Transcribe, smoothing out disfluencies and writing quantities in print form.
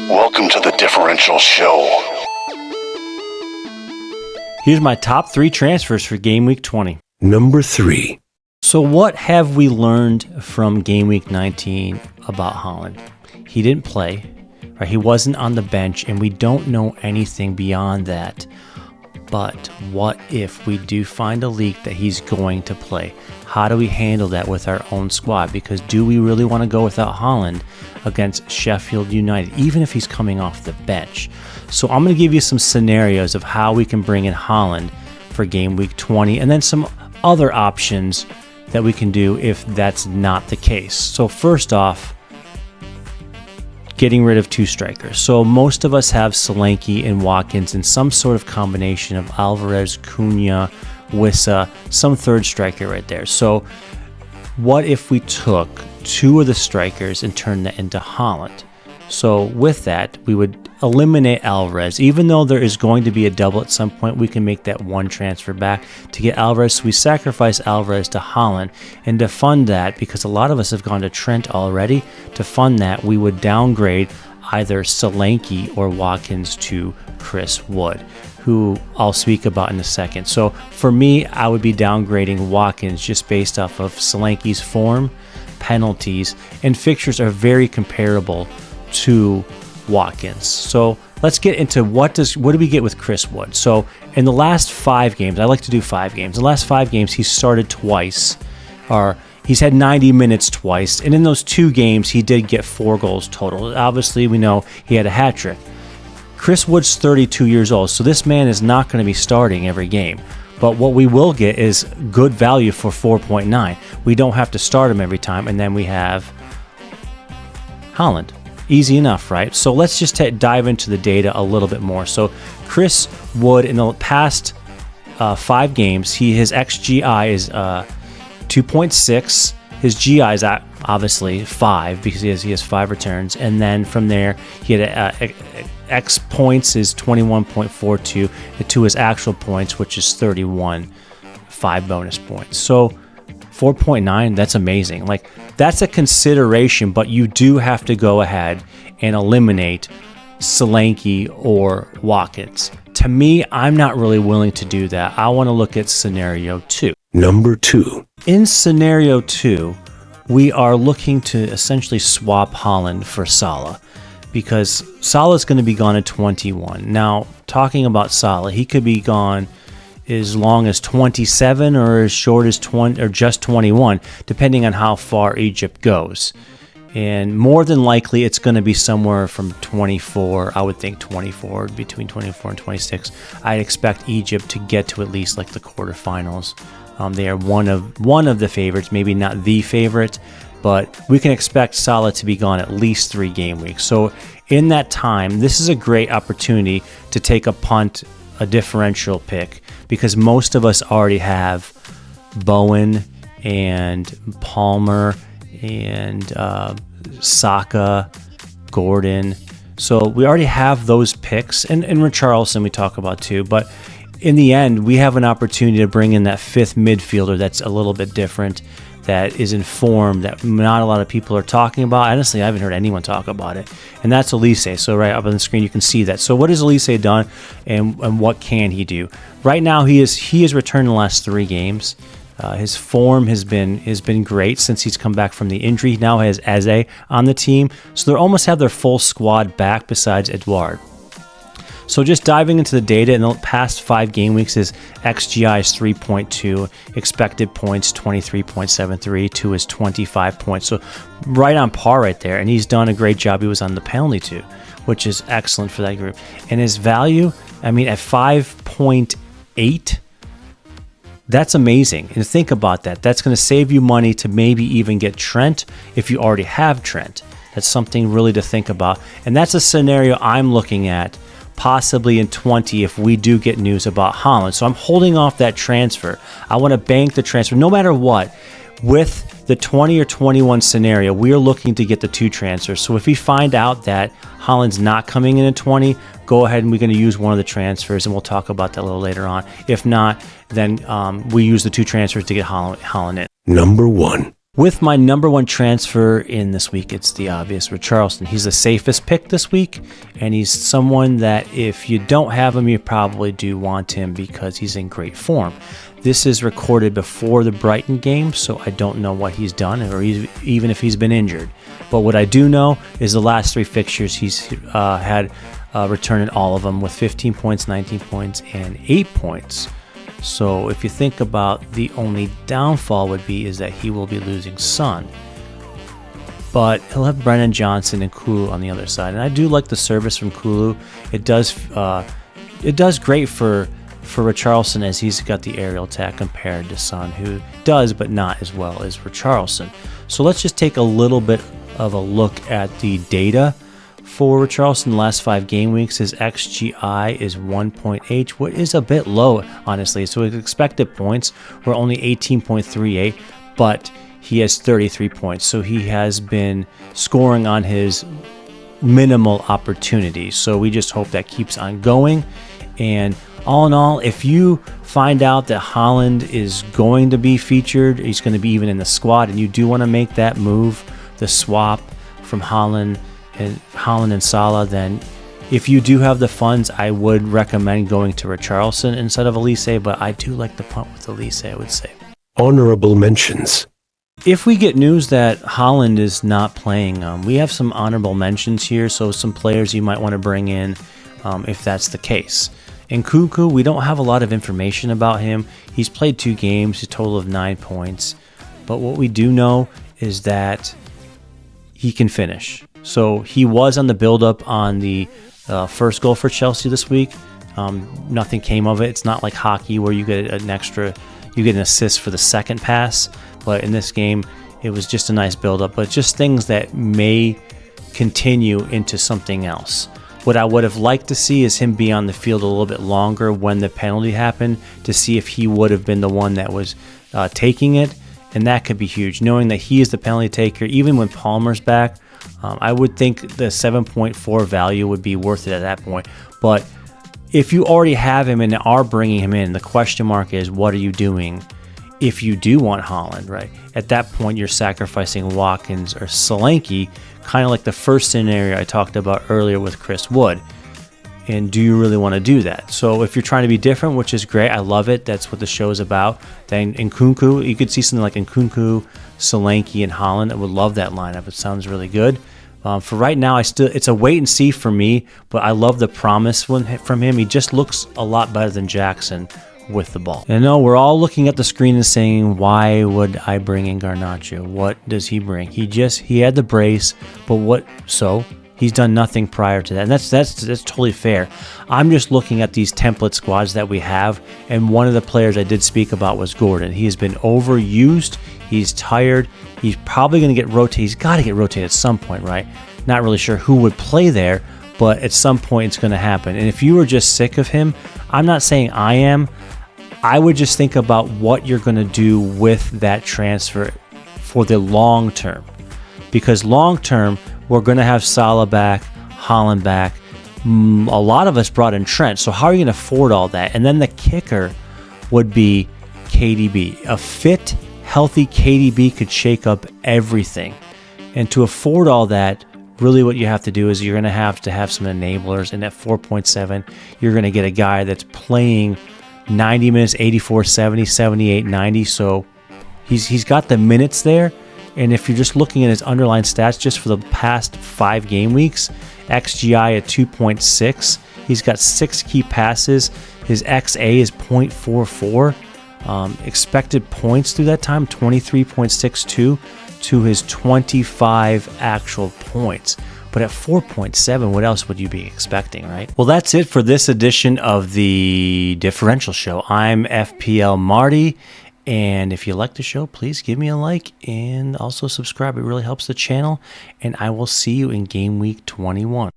Welcome to the Differential Show. Here's my top 3 transfers for Game Week 20. Number 3. So what have we learned from Game Week 19 about Haaland? He didn't play, right? He wasn't on the bench, and we don't know anything beyond that. But what if we do find a leak that he's going to play? How do we handle that with our own squad? Because do we really want to go without Haaland against Sheffield United, even if he's coming off the bench? So I'm going to give you some scenarios of how we can bring in Haaland for Game Week 20, and then some other options that we can do if that's not the case. So first off, getting rid of 2 strikers. So most of us have Solanke and Watkins in some sort of combination of Alvarez, Cunha, Wissa, some third striker right there. So what if we took 2 of the strikers and turned that into Haaland? So with that, we would eliminate Alvarez. Even though there is going to be a double at some point, we can make that 1 transfer back to get Alvarez. So we sacrifice Alvarez to Haaland. And to fund that, because a lot of us have gone to Trent already, to fund that, we would downgrade either Solanke or Watkins to Chris Wood, who I'll speak about in a second. So for me, I would be downgrading Watkins just based off of Solanke's form, penalties, and fixtures are very comparable to Watkins. So let's get into what do we get with Chris Wood. So in the last 5 games, I like to do 5 games. In the last 5 games, he's started twice, or he's had 90 minutes twice, and in those 2 games, he did get 4 goals total. Obviously, we know he had a hat trick. Chris Wood's 32 years old, so this man is not going to be starting every game. But what we will get is good value for 4.9. We don't have to start him every time, and then we have Haaland. Easy enough, right? So let's just dive into the data a little bit more. So Chris Wood, in the past 5 games, his XGI is 2.6. His GI is obviously 5 because he has 5 returns. And then from there, he had X points is 21.42 to his actual points, which is 31, 5 bonus points. So 4.9, that's amazing. Like, that's a consideration, but you do have to go ahead and eliminate Solanke or Watkins. To me, I'm not really willing to do that. I want to look at scenario 2. Number 2. In scenario 2, we are looking to essentially swap Haaland for Salah, because Salah is going to be gone at 21. Now, talking about Salah, he could be gone as long as 27 or as short as 20 or just 21, depending on how far Egypt goes. And more than likely, it's going to be somewhere from 24. I would think 24, between 24 and 26. I'd expect Egypt to get to at least like the quarterfinals. They are one of the favorites, maybe not the favorite, but we can expect Salah to be gone at least 3 game weeks. So in that time, this is a great opportunity to take a punt, a differential pick, because most of us already have Bowen and Palmer and Saka, Gordon. So we already have those picks, and Richarlison we talk about too. But in the end, we have an opportunity to bring in that 5th midfielder that's a little bit different, that is in form that not a lot of people are talking about. Honestly, I haven't heard anyone talk about it, and that's Elise. So right up on the screen, you can see that. So what has Elise done, and what can he do? Right now, he has returned in the last 3 games. His form has been great since he's come back from the injury. He now has Eze on the team, so they almost have their full squad back besides Edouard. So just diving into the data, in the past 5 game weeks, his XGI is 3.2, expected points 23.73 to his 25 points. So right on par right there, and he's done a great job. He was on the penalty too, which is excellent for that group. And his value, I mean, at 5.8, that's amazing. And think about that. That's going to save you money to maybe even get Trent if you already have Trent. That's something really to think about. And that's a scenario I'm looking at possibly in 20 if we do get news about Haaland. So I'm holding off that transfer. I want to bank the transfer no matter what. With the 20 or 21 scenario, we are looking to get the 2 transfers. So if we find out that Haaland's not coming in at 20, go ahead and we're going to use one of the transfers, and we'll talk about that a little later on. If not, then we use the 2 transfers to get Haaland in. Number 1. With my number one transfer in this week, it's the obvious Richarlison. He's the safest pick this week, and he's someone that if you don't have him, you probably do want him because he's in great form. This is recorded before the Brighton game, so I don't know what he's done or even if he's been injured. But what I do know is the last 3 fixtures he's had return in all of them with 15 points, 19 points, and 8 points. So if you think about the only downfall would be is that he will be losing Son. But he'll have Brennan Johnson and Kulu on the other side. And I do like the service from Kulu. It does great for Richarlison as he's got the aerial attack compared to Son, who does but not as well as Richarlison. So let's just take a little bit of a look at the data for Richarlison the last 5 game weeks. His XGI is 1.8, which is a bit low, honestly. So his expected points were only 18.38, but he has 33 points. So he has been scoring on his minimal opportunities. So we just hope that keeps on going. And all in all, if you find out that Haaland is going to be featured, he's going to be even in the squad, and you do want to make that move, the swap from Haaland and Salah, then if you do have the funds, I would recommend going to Richarlison instead of Elise, but I do like the punt with Elise, I would say. Honorable mentions. If we get news that Haaland is not playing, we have some honorable mentions here, so some players you might want to bring in if that's the case. In Nkunku, we don't have a lot of information about him. He's played 2 games, a total of 9 points, but what we do know is that he can finish. So he was on the build-up on the first goal for Chelsea this week. Nothing came of it. It's not like hockey where you get an assist for the second pass. But in this game, it was just a nice build-up. But just things that may continue into something else. What I would have liked to see is him be on the field a little bit longer when the penalty happened to see if he would have been the one that was taking it. And that could be huge. Knowing that he is the penalty taker, even when Palmer's back, I would think the 7.4 value would be worth it at that point. But if you already have him and are bringing him in, the question mark is, what are you doing if you do want Haaland, right? At that point, you're sacrificing Watkins or Solanke, kind of like the first scenario I talked about earlier with Chris Wood. And do you really want to do that? So if you're trying to be different, which is great, I love it. That's what the show is about. Then Nkunku, you could see something like Nkunku, Solanke, and Haaland. I would love that lineup. It sounds really good. For right now, it's a wait and see for me, but I love the promise from him. He just looks a lot better than Jackson with the ball. And I know we're all looking at the screen and saying, why would I bring in Garnacho? What does he bring? He had the brace, but what? So he's done nothing prior to that, and that's totally fair. I'm just looking at these template squads that we have, and one of the players I did speak about was Gordon. He has been overused. He's tired. He's probably going to get rotated. He's got to get rotated at some point, right? Not really sure who would play there, but at some point it's going to happen. And if you were just sick of him, I'm not saying I am. I would just think about what you're going to do with that transfer for the long term. Because long term, we're going to have Salah back, Haaland back. A lot of us brought in Trent. So how are you going to afford all that? And then the kicker would be KDB. A fit, healthy KDB could shake up everything. And to afford all that, really what you have to do is you're going to have some enablers. And at 4.7, you're going to get a guy that's playing 90 minutes, 84, 70, 78, 90. So he's got the minutes there. And if you're just looking at his underlying stats just for the past 5 game weeks, XGI at 2.6. He's got 6 key passes. His XA is 0.44. Expected points through that time, 23.62 to his 25 actual points. But at 4.7, what else would you be expecting, right? Well, that's it for this edition of the Differential Show. I'm FPL Marty. And if you like the show, please give me a like and also subscribe. It really helps the channel. And I will see you in game week 21.